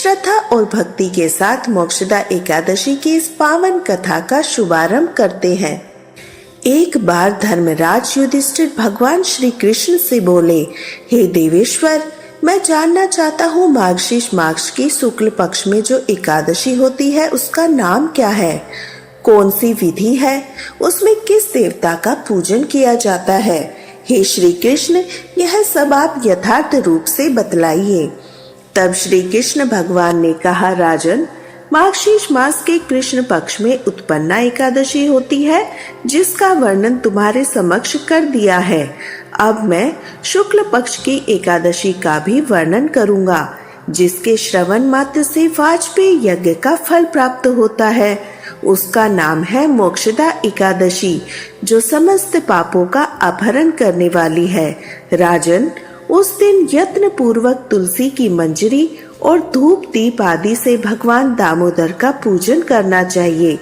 श्रद्धा और भक्ति के साथ मोक्षदा एकादशी की इस पावन कथा का शुभारंभ करते हैं। एक बार धर्मराज युधिष्ठिर भगवान श्री कृष्ण से बोले, हे देवेश्वर, मैं जानना चाहता हूँ मार्गशीर्ष मास की शुक्ल पक्ष में जो एकादशी होती है उसका नाम क्या है, कौन सी विधि है, उसमें किस देवता का पूजन किया जाता है। हे श्री कृष्ण, यह सब आप यथार्थ रूप से बतलाइए। तब श्री कृष्ण भगवान ने कहा, राजन, मार्गशीर्ष मास के कृष्ण पक्ष में उत्पन्ना एकादशी होती है जिसका वर्णन तुम्हारे समक्ष कर दिया है। अब मैं शुक्ल पक्ष की एकादशी का भी वर्णन करूंगा जिसके श्रवण मात्र से वाजपेय यज्ञ का फल प्राप्त होता है। उसका नाम है मोक्षदा एकादशी, जो समस्त पापों का अपहरण करने वाली है। राजन, उस दिन यत्न पूर्वक तुलसी की मंजरी और धूप दीप आदि से भगवान दामोदर का पूजन करना चाहिए।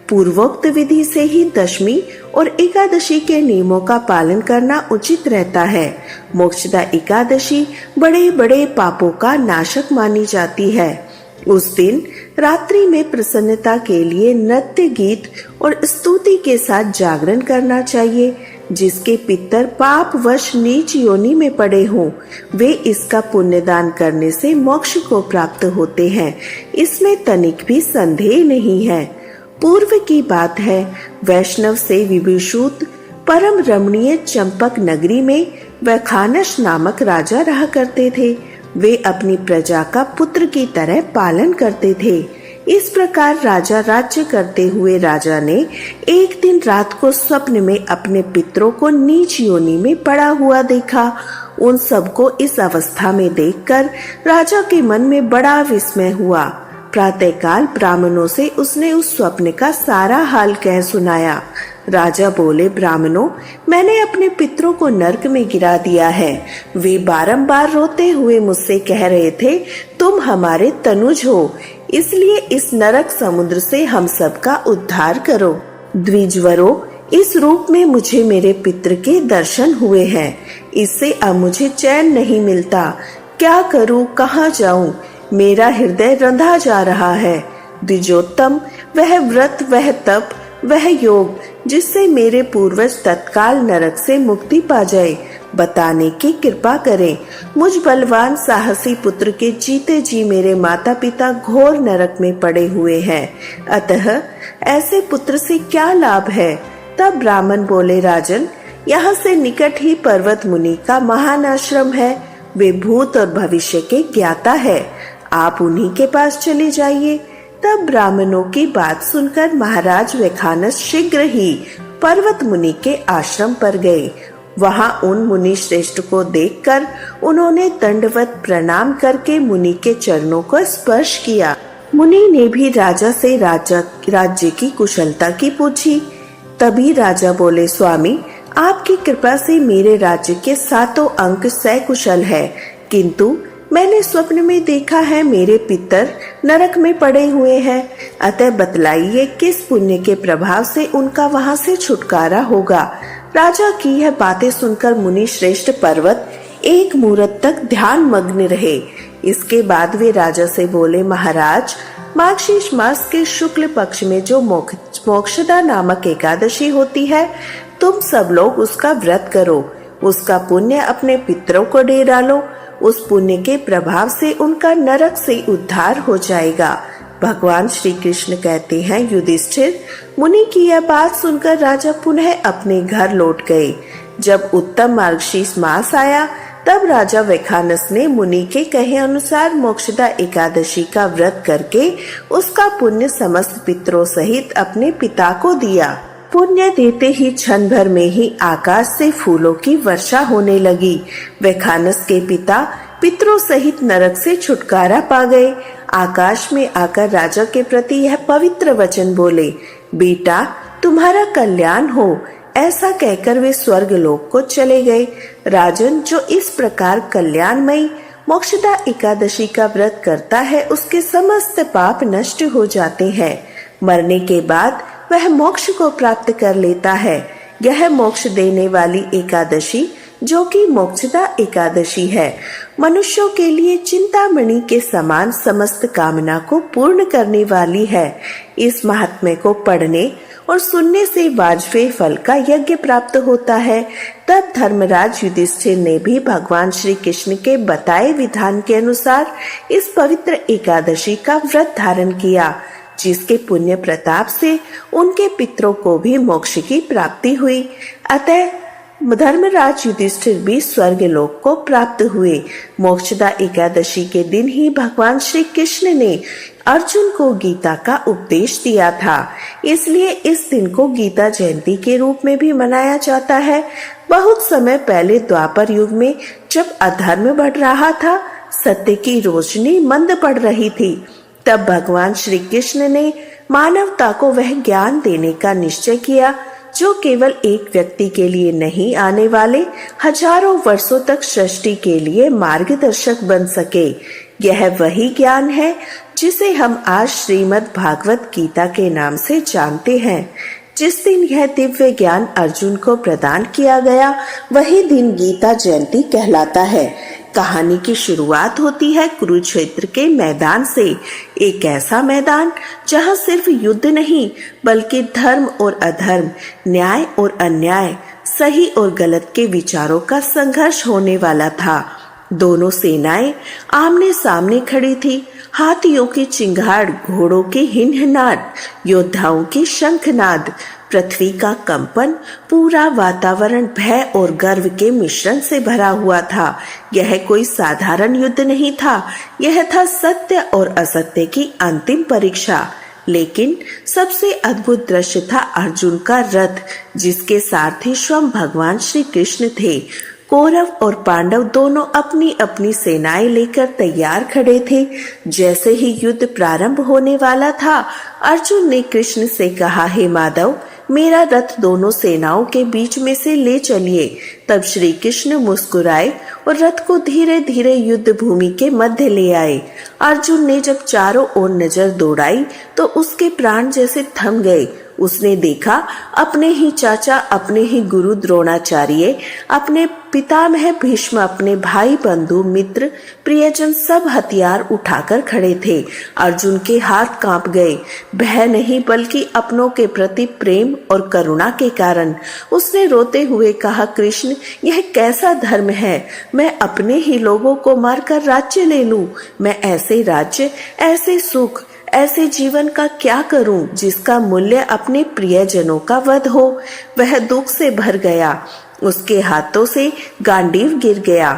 पूर्वोक्त विधि से ही दशमी और एकादशी के नियमों का पालन करना उचित रहता है। मोक्षदा एकादशी बड़े बड़े पापों का नाशक मानी जाती है। उस दिन रात्रि में प्रसन्नता के लिए नृत्य गीत और स्तुति के साथ जागरण करना चाहिए। जिसके पितर पाप वश नीच योनि में पड़े हों, वे इसका पुण्यदान करने से मोक्ष को प्राप्त होते हैं, इसमें तनिक भी संदेह नहीं है। पूर्व की बात है, वैष्णव से विभूषित परम रमणीय चंपक नगरी में वैखानस नामक राजा रहा करते थे। वे अपनी प्रजा का पुत्र की तरह पालन करते थे। इस प्रकार राजा राज्य करते हुए राजा ने एक दिन रात को स्वप्न में अपने पितरों को नीच योनि में पड़ा हुआ देखा। उन सबको इस अवस्था में देखकर राजा के मन में बड़ा विस्मय हुआ। प्रातःकाल ब्राह्मणों से उसने उस स्वप्न का सारा हाल कह सुनाया। राजा बोले, ब्राह्मणों, मैंने अपने पितरों को नरक में गिरा दिया है। वे बारंबार रोते हुए मुझसे कह रहे थे, तुम हमारे तनुज हो, इसलिए इस नरक समुद्र से हम सबका उद्धार करो। द्विजवरों, इस रूप में मुझे मेरे पितर के दर्शन हुए हैं। इससे अब मुझे चैन नहीं मिलता। क्या करूं, कहाँ जाऊं? मेरा हृदय रंधा जा रहा है। द्विजोत्तम, वह व्रत, वह तप, वह योग जिससे मेरे पूर्वज तत्काल नरक से मुक्ति पा जाए, बताने की कृपा करें। मुझ बलवान साहसी पुत्र के जीते जी मेरे माता पिता घोर नरक में पड़े हुए हैं, अतः ऐसे पुत्र से क्या लाभ है। तब ब्राह्मण बोले, राजन, यहाँ से निकट ही पर्वत मुनि का महान आश्रम है। वे भूत और भविष्य के ज्ञाता है, आप उन्हीं के पास चले जाइए। तब ब्राह्मणों की बात सुनकर महाराज वैखानस शीघ्र ही पर्वत मुनि के आश्रम पर गए। वहां उन मुनि श्रेष्ठ को देखकर उन्होंने दंडवत प्रणाम करके मुनि के चरणों को स्पर्श किया। मुनि ने भी राजा से राज्य की कुशलता की पूछी। तभी राजा बोले, स्वामी, आपकी कृपा से मेरे राज्य के 7 अंक सकुशल है, किंतु मैंने स्वप्न में देखा है मेरे पितर नरक में पड़े हुए हैं। अतः बतलाइए किस पुण्य के प्रभाव से उनका वहां से छुटकारा होगा। राजा की यह बातें सुनकर मुनि श्रेष्ठ पर्वत एक मुहूर्त तक ध्यान मग्न रहे। इसके बाद वे राजा से बोले, महाराज, मार्गशीर्ष मास के शुक्ल पक्ष में जो मोक्षदा नामक एकादशी होती है, तुम सब लोग उसका व्रत करो। उसका पुण्य अपने पितरों को दे डालो। उस पुण्य के प्रभाव से उनका नरक से उद्धार हो जाएगा। भगवान श्री कृष्ण कहते हैं, युधिष्ठिर, मुनि की यह बात सुनकर राजा पुनः अपने घर लौट गए। जब उत्तम मार्गशीर्ष मास आया, तब राजा वैखानस ने मुनि के कहे अनुसार मोक्षदा एकादशी का व्रत करके उसका पुण्य समस्त पितरों सहित अपने पिता को दिया। पुण्य देते ही क्षण भर में ही आकाश से फूलों की वर्षा होने लगी। वैखानस के पिता पितरों सहित नरक से छुटकारा पा गए। आकाश में आकर राजा के प्रति यह पवित्र वचन बोले, बेटा, तुम्हारा कल्याण हो। ऐसा कहकर वे स्वर्ग लोक को चले गए। राजन, जो इस प्रकार कल्याणमयी मोक्षदा एकादशी का व्रत करता है, उसके समस्त पाप नष्ट हो जाते हैं। मरने के बाद वह मोक्ष को प्राप्त कर लेता है। यह मोक्ष देने वाली एकादशी जो कि मोक्षदा एकादशी है। मनुष्यों के लिए चिंतामणि के समान समस्त कामना को पूर्ण करने वाली है। इस महात्म्य को पढ़ने और सुनने से वाजपेयी फल का यज्ञ प्राप्त होता है। तब धर्मराज युधिष्ठिर ने भी भगवान श्री कृष्ण के बताए विधान के अनुसार इस पवित्र एकादशी का व्रत धारण किया, जिसके पुण्य प्रताप से उनके पितरों को भी मोक्ष की प्राप्ति हुई। अतः धर्मराज युधिष्ठिर भी स्वर्ग लोक को प्राप्त हुए। मोक्षदा एकादशी के दिन ही भगवान श्री कृष्ण ने अर्जुन को गीता का उपदेश दिया था, इसलिए इस दिन को गीता जयंती के रूप में भी मनाया जाता है। बहुत समय पहले द्वापर युग में जब अधर्म बढ़ रहा था, सत्य की रोशनी मंद पड़ रही थी, तब भगवान श्री कृष्ण ने मानवता को वह ज्ञान देने का निश्चय किया जो केवल एक व्यक्ति के लिए नहीं, आने वाले हजारों वर्षों तक सृष्टि के लिए मार्गदर्शक बन सके। यह वही ज्ञान है जिसे हम आज श्रीमद् भागवत गीता के नाम से जानते हैं। जिस दिन यह दिव्य ज्ञान अर्जुन को प्रदान किया गया, वही दिन गीता जयंती कहलाता है। कहानी की शुरुआत होती है कुरुक्षेत्र के मैदान से, एक ऐसा मैदान जहां सिर्फ युद्ध नहीं बल्कि धर्म और अधर्म, न्याय और अन्याय, सही और गलत के विचारों का संघर्ष होने वाला था। दोनों सेनाएं आमने सामने खड़ी थी। हाथियों की चिंगाड़, घोड़ों की हिनहनाट, योद्धाओं की शंखनाद, पृथ्वी का कंपन, पूरा वातावरण भय और गर्व के मिश्रण से भरा हुआ था। यह कोई साधारण युद्ध नहीं था, यह था सत्य और असत्य की अंतिम परीक्षा। लेकिन सबसे अद्भुत दृश्य था अर्जुन का रथ, जिसके सारथी स्वयं भगवान श्री कृष्ण थे। कौरव और पांडव दोनों अपनी अपनी सेनाएं लेकर तैयार खड़े थे। जैसे ही युद्ध प्रारंभ होने वाला था, अर्जुन ने कृष्ण से कहा, हे माधव, मेरा रथ दोनों सेनाओं के बीच में से ले चलिए। तब श्री कृष्ण मुस्कुराए और रथ को धीरे धीरे युद्ध भूमि के मध्य ले आए। अर्जुन ने जब चारों ओर नजर दौड़ाई तो उसके प्राण जैसे थम गए। उसने देखा अपने ही चाचा, अपने ही गुरु द्रोणाचार्य, अपने पितामह भीष्म, अपने भाई, बंधु, मित्र, प्रियजन सब हथियार उठाकर खड़े थे। अर्जुन के हाथ कांप गए, भय नहीं बल्कि अपनों के प्रति प्रेम और करुणा के कारण। उसने रोते हुए कहा, कृष्ण, यह कैसा धर्म है? मैं अपने ही लोगों को मारकर राज्य ले लूं? मैं ऐसे राज्य, ऐसे सुख, ऐसे जीवन का क्या करूं जिसका मूल्य अपने प्रियजनों का वध हो? वह दुख से भर गया, उसके हाथों से गांडीव गिर गया।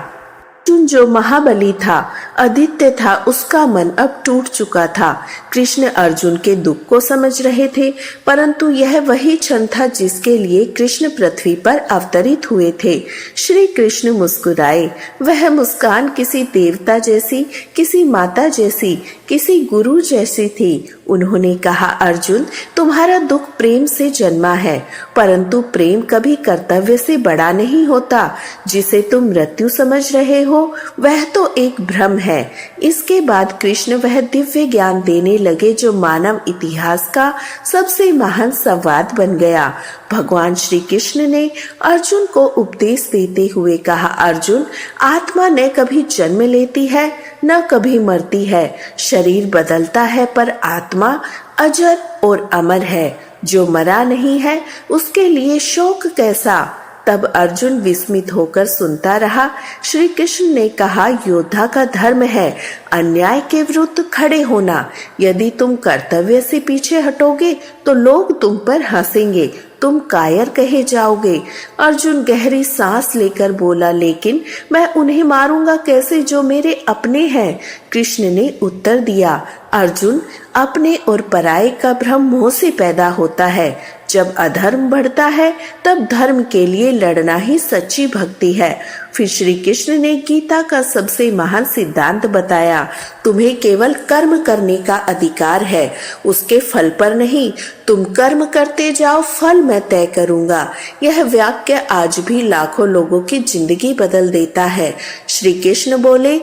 अर्जुन जो महाबली था, आदित्य था, उसका मन अब टूट चुका था। कृष्ण अर्जुन के दुख को समझ रहे थे, परंतु यह वही क्षण था जिसके लिए कृष्ण पृथ्वी पर अवतरित हुए थे। श्री कृष्ण मुस्कुराए। वह मुस्कान किसी देवता जैसी, किसी माता जैसी, किसी गुरु जैसी थी। उन्होंने कहा, अर्जुन, तुम्हारा दुख प्रेम से जन्मा है, परंतु प्रेम कभी कर्तव्य से बड़ा नहीं होता। जिसे तुम मृत्यु समझ रहे हो, वह तो एक भ्रम है। इसके बाद कृष्ण वह दिव्य ज्ञान देने लगे जो मानव इतिहास का सबसे महान संवाद बन गया। भगवान श्री कृष्ण ने अर्जुन को उपदेश देते हुए कहा, अर्जुन, आत्मा न कभी जन्म लेती है न कभी मरती है। शरीर बदलता है पर आत्मा अजर और अमर है। जो मरा नहीं है उसके लिए शोक कैसा? तब अर्जुन विस्मित होकर सुनता रहा। श्री कृष्ण ने कहा, योद्धा का धर्म है अन्याय के विरुद्ध खड़े होना। यदि तुम कर्तव्य से पीछे हटोगे तो लोग तुम पर हंसेंगे, तुम कायर कहे जाओगे। अर्जुन गहरी सांस लेकर बोला, लेकिन मैं उन्हें मारूंगा कैसे जो मेरे अपने हैं? कृष्ण ने उत्तर दिया, अर्जुन, अपने और पराये का भ्रम मोह से पैदा होता है। जब अधर्म बढ़ता है तब धर्म के लिए लड़ना ही सच्ची भक्ति है। फिर श्री कृष्ण ने गीता का सबसे महान सिद्धांत बताया, तुम्हें केवल कर्म करने का अधिकार है, उसके फल पर नहीं। तुम कर्म करते जाओ, फल मैं तय करूंगा। यह वाक्य आज भी लाखों लोगों की जिंदगी बदल देता है। श्री कृष्ण बोले,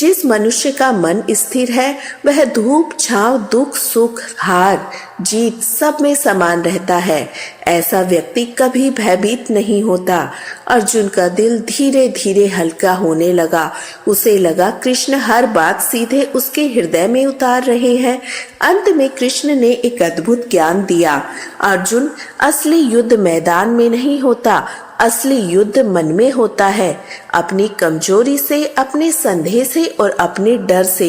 जिस मनुष्य का मन स्थिर है वह धूप छांव दुख सुख हार जीत सब में समान रहता है। ऐसा व्यक्ति कभी भयभीत नहीं होता। अर्जुन का दिल धीरे धीरे हल्का होने लगा। उसे लगा कृष्ण हर बात सीधे उसके हृदय में उतार रहे हैं। अंत में कृष्ण ने एक अद्भुत ज्ञान दिया। अर्जुन, असली युद्ध मैदान में नहीं होता, असली युद्ध मन में होता है। अपनी कमजोरी से, अपने संदेह से और अपने डर से।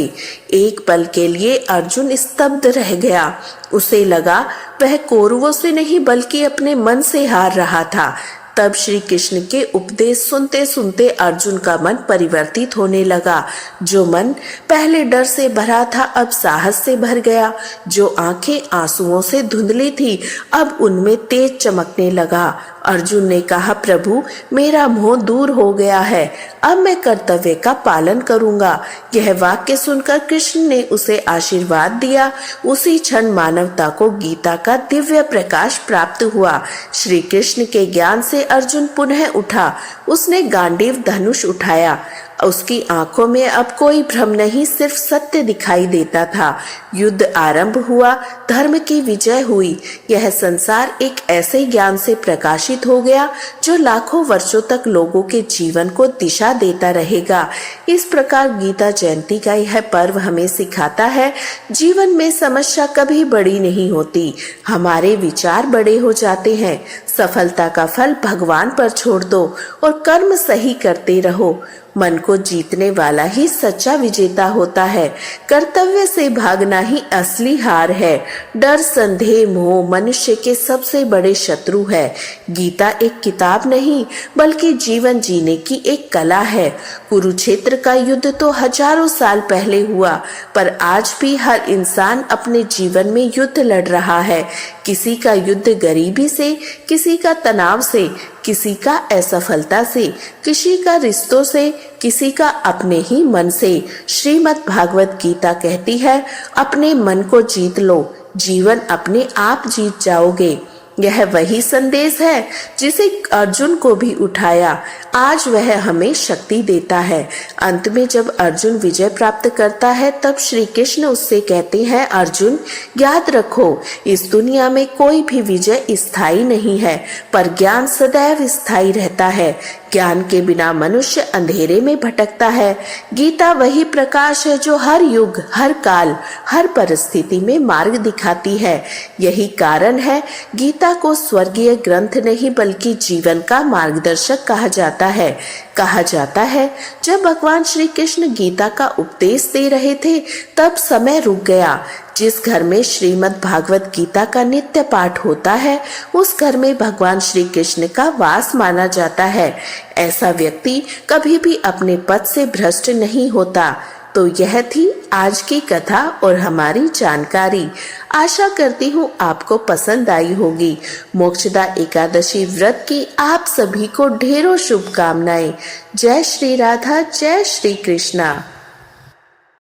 एक पल के लिए अर्जुन स्तब्ध रह गया। उसे लगा वह कौरवों से नहीं बल्कि अपने मन से हार रहा था। तब श्री कृष्ण के उपदेश सुनते सुनते अर्जुन का मन परिवर्तित होने लगा। जो मन पहले डर से भरा था अब साहस से भर गया। जो आंखें आंसुओं से धुंधली थी अब उनमें तेज चमकने लगा। अर्जुन ने कहा, प्रभु मेरा मोह दूर हो गया है, अब मैं कर्तव्य का पालन करूंगा। यह वाक्य सुनकर कृष्ण ने उसे आशीर्वाद दिया। उसी क्षण मानवता को गीता का दिव्य प्रकाश प्राप्त हुआ। श्री कृष्ण के ज्ञान से अर्जुन पुनः उठा। उसने गांडीव धनुष उठाया। उसकी आंखों में अब कोई भ्रम नहीं, सिर्फ सत्य दिखाई देता था। युद्ध आरंभ हुआ, धर्म की विजय हुई। यह संसार एक ऐसे ज्ञान से प्रकाशित हो गया जो लाखों वर्षों तक लोगों के जीवन को दिशा देता रहेगा। इस प्रकार गीता जयंती का यह पर्व हमें सिखाता है, जीवन में समस्या कभी बड़ी नहीं होती, हमारे विचार बड़े हो जाते हैं। सफलता का फल भगवान पर छोड़ दो और कर्म सही करते रहो। मन को जीतने वाला ही सच्चा विजेता होता है। कर्तव्य से भागना ही असली हार है। डर, संदेह, मोह मनुष्य के सबसे बड़े शत्रु है। गीता एक किताब नहीं बल्कि जीवन जीने की एक कला है। कुरुक्षेत्र का युद्ध तो हजारों साल पहले हुआ, पर आज भी हर इंसान अपने जीवन में युद्ध लड़ रहा है। किसी का युद्ध गरीबी से, किसी का तनाव से, किसी का असफलता से, किसी का रिश्तों से, किसी का अपने ही मन से। श्रीमद् भागवत गीता कहती है, अपने मन को जीत लो, जीवन अपने आप जीत जाओगे। यह वही संदेश है जिसे अर्जुन को भी उठाया। आज वह हमें शक्ति देता है। अंत में जब अर्जुन विजय प्राप्त करता है तब श्री कृष्ण उससे कहते हैं, अर्जुन याद रखो, इस दुनिया में कोई भी विजय स्थायी नहीं है, पर ज्ञान सदैव स्थायी रहता है। ज्ञान के बिना मनुष्य अंधेरे में भटकता है। गीता वही प्रकाश है जो हर युग, हर काल, हर परिस्थिति में मार्ग दिखाती है। यही कारण है गीता को स्वर्गीय ग्रंथ नहीं बल्कि जीवन का मार्गदर्शक कहा जाता है। कहा जाता है जब भगवान श्री कृष्ण गीता का उपदेश दे रहे थे तब समय रुक गया। जिस घर में श्रीमद् भागवत गीता का नित्य पाठ होता है उस घर में भगवान श्री कृष्ण का वास माना जाता है। ऐसा व्यक्ति कभी भी अपने पद से भ्रष्ट नहीं होता। तो यह थी आज की कथा और हमारी जानकारी। आशा करती हूँ आपको पसंद आई होगी। मोक्षदा एकादशी व्रत की आप सभी को ढेरों शुभकामनाएं। जय श्री राधा, जय श्री कृष्णा।